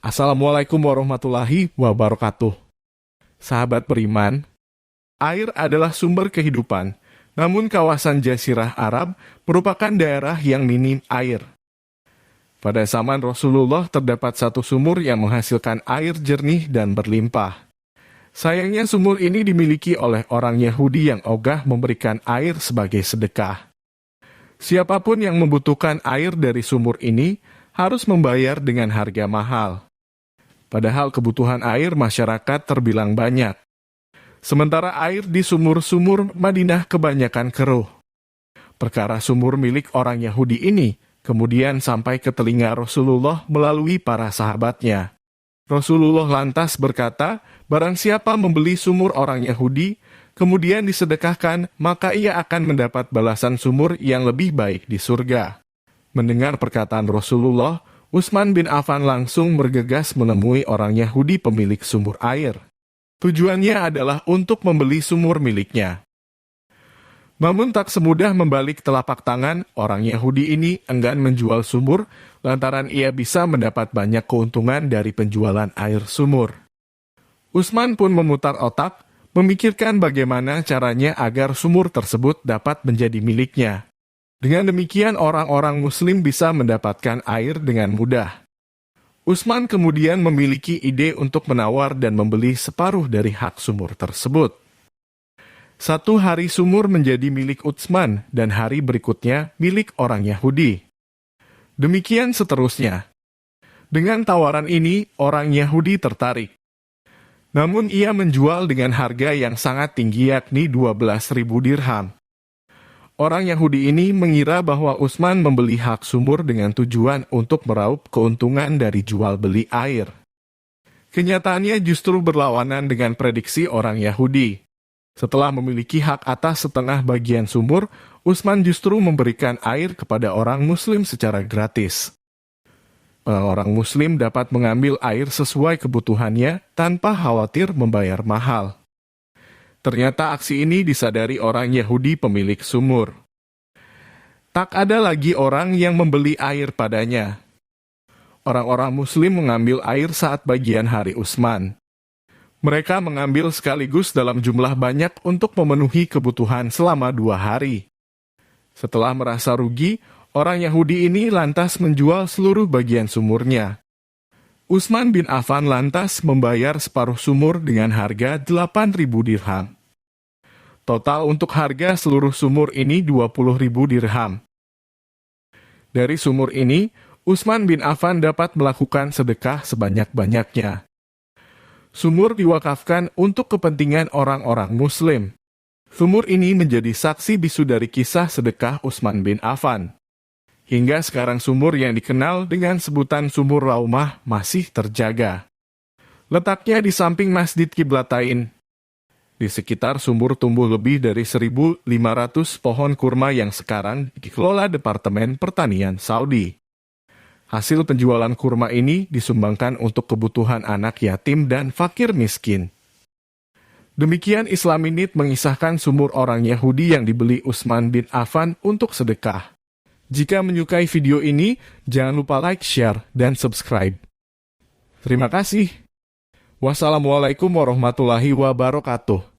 Assalamualaikum warahmatullahi wabarakatuh. Sahabat beriman, air adalah sumber kehidupan, namun kawasan Jazirah Arab merupakan daerah yang minim air. Pada zaman Rasulullah terdapat satu sumur yang menghasilkan air jernih dan berlimpah. Sayangnya sumur ini dimiliki oleh orang Yahudi yang ogah memberikan air sebagai sedekah. Siapapun yang membutuhkan air dari sumur ini harus membayar dengan harga mahal. Padahal kebutuhan air masyarakat terbilang banyak. Sementara air di sumur-sumur Madinah kebanyakan keruh. Perkara sumur milik orang Yahudi ini kemudian sampai ke telinga Rasulullah melalui para sahabatnya. Rasulullah lantas berkata, barang siapa membeli sumur orang Yahudi, kemudian disedekahkan, maka ia akan mendapat balasan sumur yang lebih baik di surga. Mendengar perkataan Rasulullah, Utsman bin Affan langsung bergegas menemui orang Yahudi pemilik sumur air. Tujuannya adalah untuk membeli sumur miliknya. Namun tak semudah membalik telapak tangan, orang Yahudi ini enggan menjual sumur lantaran ia bisa mendapat banyak keuntungan dari penjualan air sumur. Utsman pun memutar otak, memikirkan bagaimana caranya agar sumur tersebut dapat menjadi miliknya. Dengan demikian orang-orang Muslim bisa mendapatkan air dengan mudah. Utsman kemudian memiliki ide untuk menawar dan membeli separuh dari hak sumur tersebut. Satu hari sumur menjadi milik Utsman dan hari berikutnya milik orang Yahudi. Demikian seterusnya. Dengan tawaran ini, orang Yahudi tertarik. Namun ia menjual dengan harga yang sangat tinggi yakni 12.000 dirham. Orang Yahudi ini mengira bahwa Utsman membeli hak sumur dengan tujuan untuk meraup keuntungan dari jual beli air. Kenyataannya justru berlawanan dengan prediksi orang Yahudi. Setelah memiliki hak atas setengah bagian sumur, Utsman justru memberikan air kepada orang Muslim secara gratis. Orang Muslim dapat mengambil air sesuai kebutuhannya tanpa khawatir membayar mahal. Ternyata aksi ini disadari orang Yahudi pemilik sumur. Tak ada lagi orang yang membeli air padanya. Orang-orang Muslim mengambil air saat bagian hari Utsman. Mereka mengambil sekaligus dalam jumlah banyak untuk memenuhi kebutuhan selama 2 hari. Setelah merasa rugi, orang Yahudi ini lantas menjual seluruh bagian sumurnya. Utsman bin Affan lantas membayar separuh sumur dengan harga 8.000 dirham. Total untuk harga seluruh sumur ini 20.000 dirham. Dari sumur ini, Utsman bin Affan dapat melakukan sedekah sebanyak-banyaknya. Sumur diwakafkan untuk kepentingan orang-orang Muslim. Sumur ini menjadi saksi bisu dari kisah sedekah Utsman bin Affan. Hingga sekarang sumur yang dikenal dengan sebutan Sumur Raumah masih terjaga. Letaknya di samping Masjid Qiblatain. Di sekitar sumur tumbuh lebih dari 1.500 pohon kurma yang sekarang dikelola Departemen Pertanian Saudi. Hasil penjualan kurma ini disumbangkan untuk kebutuhan anak yatim dan fakir miskin. Demikian Islaminit mengisahkan sumur orang Yahudi yang dibeli Utsman bin Affan untuk sedekah. Jika menyukai video ini, jangan lupa like, share, dan subscribe. Terima kasih. Wassalamualaikum warahmatullahi wabarakatuh.